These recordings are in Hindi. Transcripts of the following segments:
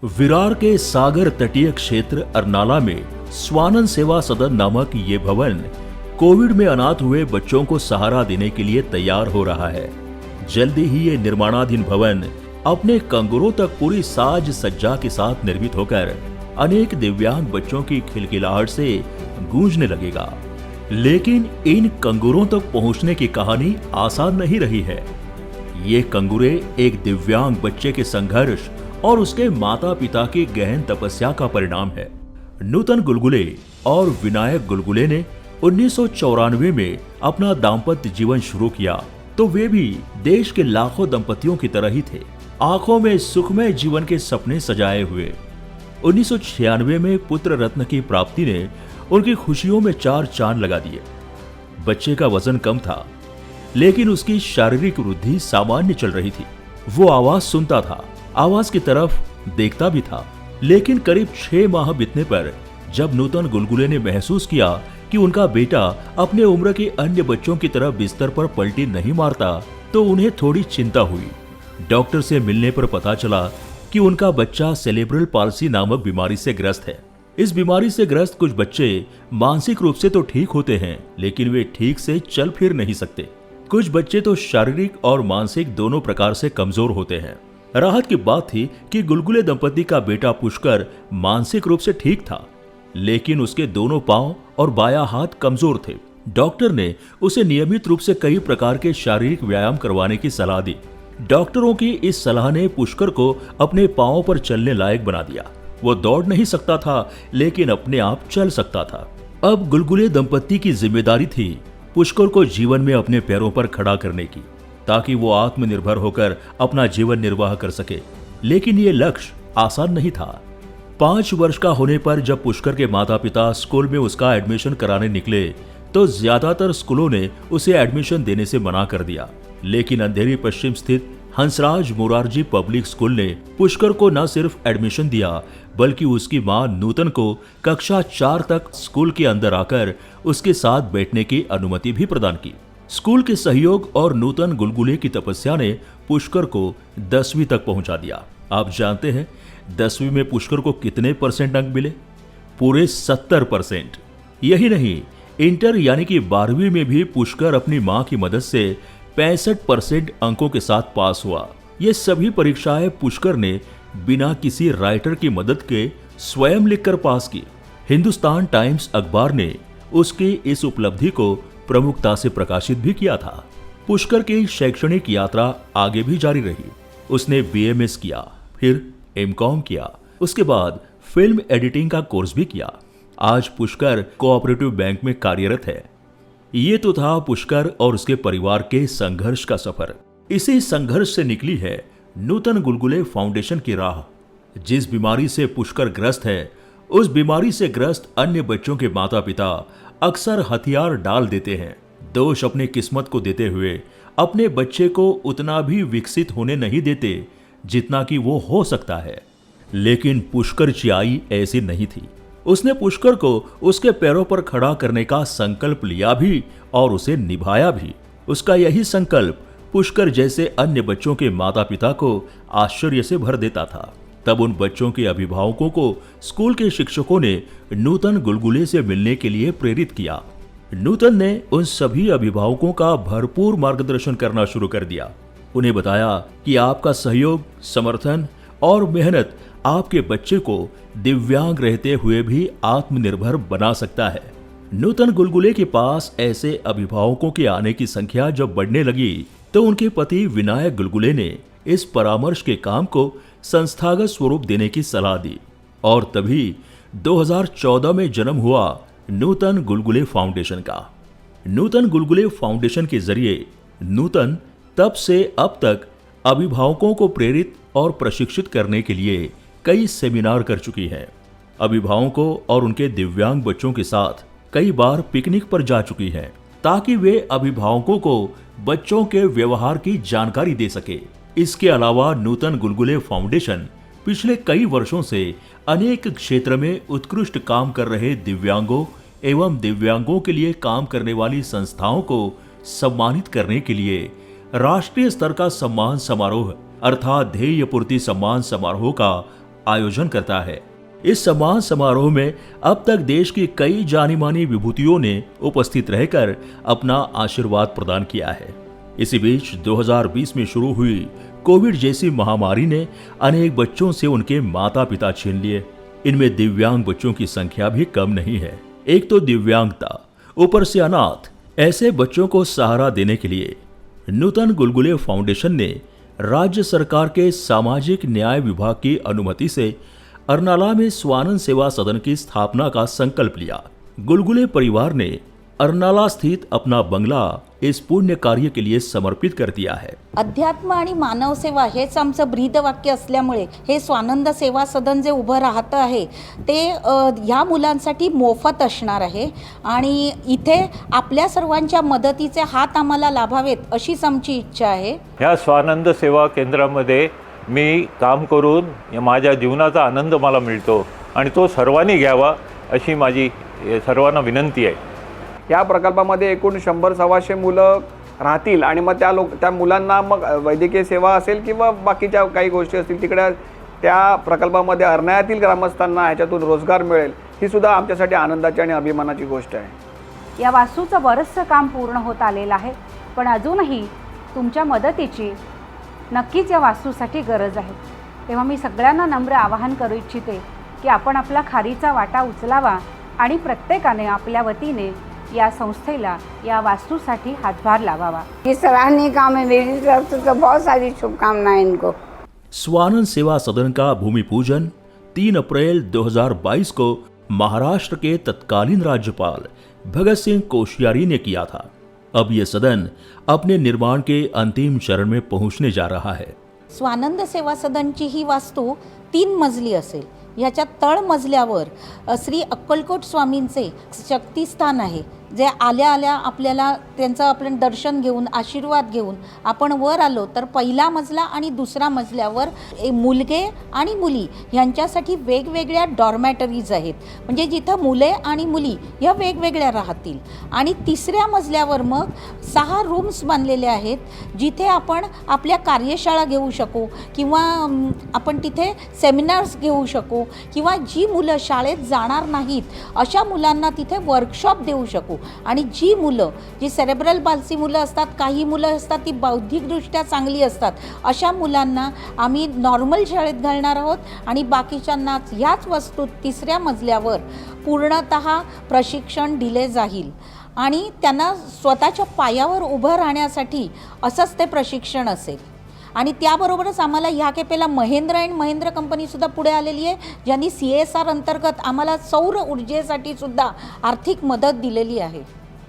विरार के सागर तटीय क्षेत्र अरनाला में स्वानंद सेवा सदन नामक ये भवन कोविड में अनाथ हुए बच्चों को सहारा देने के लिए तैयार हो रहा है। जल्दी ही ये निर्माणाधीन भवन अपने कंगुरों तक पूरी साज सज्जा के साथ निर्मित होकर अनेक दिव्यांग बच्चों की खिलखिलाहट से गूंजने लगेगा। लेकिन इन कंगुरों तक पहुंचने की कहानी आसान नहीं रही है। ये कंगुरे एक दिव्यांग बच्चे के संघर्ष और उसके माता पिता की गहन तपस्या का परिणाम है। नूतन गुलगुले और विनायक गुलगुले ने 1994 में अपना दाम्पत्य जीवन शुरू किया तो वे भी देश के लाखों दंपतियों की तरह ही थे, आंखों में सुखमय जीवन के सपने सजाए हुए। 1996 में पुत्र रत्न की प्राप्ति ने उनकी खुशियों में 4 चांद लगा दिए। बच्चे का वजन कम था, लेकिन उसकी शारीरिक वृद्धि सामान्य चल रही थी। वो आवाज सुनता था, आवाज की तरफ देखता भी था। लेकिन करीब 6 माह बीतने पर जब नूतन गुलगुले ने महसूस किया कि उनका बेटा अपने उम्र के अन्य बच्चों की तरह बिस्तर पर पलटी नहीं मारता, तो उन्हें थोड़ी चिंता हुई। डॉक्टर से मिलने पर पता चला कि उनका बच्चा सेरेब्रल पाल्सी नामक बीमारी से ग्रस्त है। इस बीमारी से ग्रस्त कुछ बच्चे मानसिक रूप से तो ठीक होते हैं, लेकिन वे ठीक से चल फिर नहीं सकते। कुछ बच्चे तो शारीरिक और मानसिक दोनों प्रकार से कमजोर होते हैं। राहत की बात थी कि गुलगुले दंपति का बेटा पुष्कर मानसिक रूप से ठीक था, लेकिन उसके दोनों पांव और बायां हाथ कमजोर थे। डॉक्टर ने उसे नियमित रूप से कई प्रकार के शारीरिक व्यायाम करवाने की सलाह दी। डॉक्टरों की इस सलाह ने पुष्कर को अपने पांवों पर चलने लायक बना दिया। वो दौड़ नहीं सकता था, लेकिन अपने आप चल सकता था। अब गुलगुले दंपति की जिम्मेदारी थी पुष्कर को जीवन में अपने पैरों पर खड़ा करने की, ताकि वो आत्मनिर्भर होकर अपना जीवन निर्वाह कर सके। लेकिन ये लक्ष्य आसान नहीं था। 5 वर्ष का होने पर जब पुष्कर के माता पिता स्कूल में उसका एडमिशन कराने निकले, तो ज्यादातर स्कूलों ने उसे एडमिशन देने से मना कर दिया। लेकिन अंधेरी पश्चिम स्थित हंसराज मोरारजी पब्लिक स्कूल ने पुष्कर को न सिर्फ एडमिशन दिया, बल्कि उसकी मां नूतन को कक्षा 4 तक स्कूल के अंदर आकर उसके साथ बैठने की अनुमति भी प्रदान की। स्कूल के सहयोग और नूतन गुलगुले की तपस्या ने पुष्कर को 10वीं तक पहुंचा दिया। आप जानते हैं 10वीं में पुष्कर को कितने परसेंट अंक मिले? पूरे 70%। यही नहीं, इंटर यानी कि 12वीं में भी पुष्कर अपनी मां की मदद से 65% अंकों के साथ पास हुआ। ये सभी परीक्षाएं पुष्कर ने बिना किसी राइटर की मदद के स्वयं लिखकर पास की। हिंदुस्तान टाइम्स अखबार ने उसकी इस उपलब्धि को प्रमुखता से प्रकाशित भी किया था। पुष्कर की शैक्षणिक यात्रा आगे भी जारी रही। उसने बीएमएस किया, फिर एमकॉम किया, उसके बाद फिल्म एडिटिंग का कोर्स भी किया। आज पुष्कर कोऑपरेटिव बैंक में कार्यरत है। ये तो था पुष्कर और उसके परिवार के संघर्ष का सफर। इसी संघर्ष से निकली है नूतन गुलगुले फाउंडेशन की राह। जिस बीमारी से पुष्कर ग्रस्त है, उस बीमारी से ग्रस्त अन्य बच्चों के माता पिता अक्सर हथियार डाल देते हैं। दोष अपने किस्मत को देते हुए अपने बच्चे को उतना भी विकसित होने नहीं देते जितना कि वो हो सकता है। लेकिन पुष्कर की आई ऐसी नहीं थी। उसने पुष्कर को उसके पैरों पर खड़ा करने का संकल्प लिया भी और उसे निभाया भी। उसका यही संकल्प पुष्कर जैसे अन्य बच्चों के माता पिता को आश्चर्य से भर देता था। तब उन बच्चों के अभिभावकों को स्कूल के शिक्षकों ने नूतन गुलगुले से मिलने के लिए प्रेरित किया। नूतन ने उन सभी अभिभावकों का भरपूर मार्गदर्शन करना शुरू कर दिया। उन्हें बताया कि आपका सहयोग, समर्थन और मेहनत आपके बच्चे को दिव्यांग रहते हुए भी आत्मनिर्भर बना सकता है। नूतन गुलगुले के पास ऐसे अभिभावकों के आने की संख्या जब बढ़ने लगी, तो उनके पति विनायक गुलगुले ने इस परामर्श के काम को संस्थागत स्वरूप देने की सलाह दी। और तभी 2014 में जन्म हुआ नूतन गुलगुले फाउंडेशन का। नूतन गुलगुले फाउंडेशन के जरिए नूतन तब से अब तक अभिभावकों को प्रेरित और प्रशिक्षित करने के लिए कई सेमिनार कर चुकी है। अभिभावकों और उनके दिव्यांग बच्चों के साथ कई बार पिकनिक पर जा चुकी है, ताकि वे अभिभावकों को बच्चों के व्यवहार की जानकारी दे सके। इसके अलावा नूतन गुलगुले फाउंडेशन पिछले कई वर्षों से अनेक क्षेत्र में उत्कृष्ट काम कर रहे दिव्यांगों एवं दिव्यांगों के लिए काम करने वाली संस्थाओं को सम्मानित करने के लिए राष्ट्रीय स्तर का सम्मान समारोह अर्थात ध्येय पूर्ति सम्मान समारोह का आयोजन करता है। इस सम्मान समारोह में अब तक देश की कई जानी मानी विभूतियों ने उपस्थित रहकर अपना आशीर्वाद प्रदान किया है। इसी बीच 2020 में शुरू हुई कोविड जैसी महामारी ने अनेक बच्चों से उनके माता पिता छीन लिए। इनमें दिव्यांग बच्चों की संख्या भी कम नहीं है। एक तो दिव्यांगता, ऊपर से अनाथ, ऐसे बच्चों को सहारा देने के लिए नूतन गुलगुले फाउंडेशन ने राज्य सरकार के सामाजिक न्याय विभाग की अनुमति से अरनाला में स्वानंद सेवा सदन की स्थापना का संकल्प लिया। गुलगुले परिवार ने अरनाला स्थित अपना बंगला इस पुण्य कार्य के लिए समर्पित कर दिया है। अध्यात्म आणि मानव सेवा हेच आमचं ब्रीदवाक्य असल्यामुळे हे स्वानंद सेवा सदन जे उभं राहत आहे ते ह्या मुलांसाठी मोफत असणार आहे आणि इथे आपल्या सर्वांच्या मदतीचे हात आम्हाला लाभावेत अशीच आमची इच्छा आहे। ह्या स्वानंद सेवा केंद्रामध्ये मी काम करून माझ्या जीवनाचा आनंद मला मिळतो आणि तो सर्वांनी घ्यावा अशी माझी सर्वांना विनंती आहे। या प्रकल्पामध्ये एकूण 100-125 मुलं राहतील आणि मग त्या मुलांना मग वैद्यकीय सेवा असेल किंवा बाकीच्या काही गोष्टी असतील तिकडे त्या प्रकल्पामध्ये अरण्यातील ग्रामस्थांना ह्याच्यातून रोजगार मिळेल, ही सुद्धा आमच्यासाठी आनंदाची आणि अभिमानाची गोष्ट आहे। या वास्तूचं बरंचसं काम पूर्ण होत आलेलं आहे, पण अजूनही तुमच्या मदतीची नक्कीच या वास्तूसाठी गरज आहे। तेव्हा मी सगळ्यांना नम्र आवाहन करू इच्छिते की आपण आपला खारीचा वाटा उचलावा आणि प्रत्येकाने आपल्या वतीने या संस्थेला या वास्तुसाठी हातभार लावावा। ये सराहनीय काम है, मेरी तरफ से तो बहुत सारी शुभकामनाएं इनको। स्वानंद सेवा सदन का भूमि पूजन 3 अप्रैल 2022 को महाराष्ट्र के तत्कालीन राज्यपाल भगत सिंह कोश्यारी ने किया था। अब ये सदन अपने निर्माण के अंतिम चरण में पहुंचने जा रहा है। स्वानंद सेवा सदनची ही वास्तू 3 मजली असेल। याच्या तळ मजल्यावर श्री अक्कलकोट स्वामींचे शक्तिस्थान आहे, जे आल्या आल्या आपल्याला त्यांचं आपण दर्शन घेऊन आशीर्वाद घेऊन आपण वर आलो तर पहिला मजला आणि दुसरा मजल्यावर मुलगे आणि मुली यांच्यासाठी वेगवेगळ्या डॉर्मॅटरीज आहेत, म्हणजे जिथं मुले आणि मुली या वेगवेगळ्या राहतील। आणि तिसऱ्या मजल्यावर मग 6 रूम्स बांधलेले आहेत, जिथे आपण आपल्या कार्यशाळा घेऊ शकू किंवा आपण तिथे सेमिनार्स घेऊ शकू किंवा जी मुलं शाळेत जाणार नाहीत अशा मुलांना तिथे वर्कशॉप देऊ शकू। आणि जी मुलं जी सेरेब्रल पाल्सी मुलं असतात, काही मुलं असतात ती बौद्धिकदृष्ट्या चांगली असतात, अशा मुलांना आम्ही नॉर्मल शाळेत घालणार आहोत आणि बाकीच्यांना ह्याच वस्तूत 3ऱ्या मजल्यावर पूर्णतः प्रशिक्षण दिले जाईल आणि त्यांना स्वतःच्या पायावर उभं राहण्यासाठी असंच ते प्रशिक्षण असेल। आणि त्याबरोबरच आम्हाला ह्या केपेला महेंद्र कंपनीसुद्धा पुढे आलेली आहे, ज्यांनी CSR अंतर्गत आम्हाला सौर ऊर्जेसाठी सुद्धा आर्थिक मदत दिलेली आहे।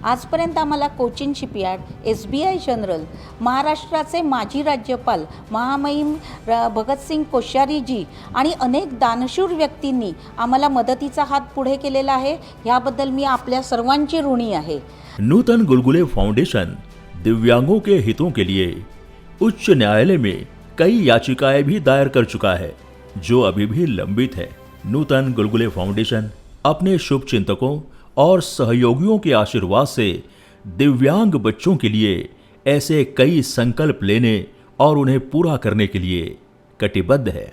आजपर्यंत आम्हाला कोचिन शिपयार्ड, SBI जनरल, महाराष्ट्राचे माजी राज्यपाल महामहिम भगतसिंग कोश्यारीजी आणि अनेक दानशूर व्यक्तींनी आम्हाला मदतीचा हात पुढे केलेला आहे। याबद्दल मी आपल्या सर्वांची ऋणी आहे। नूतन गुलगुले फाउंडेशन दिव्यांगों के हितों के लिए उच्च न्यायालय में कई याचिकाएं भी दायर कर चुका है, जो अभी भी लंबित है। नूतन गुलगुले फाउंडेशन अपने शुभचिंतकों और सहयोगियों के आशीर्वाद से दिव्यांग बच्चों के लिए ऐसे कई संकल्प लेने और उन्हें पूरा करने के लिए कटिबद्ध है।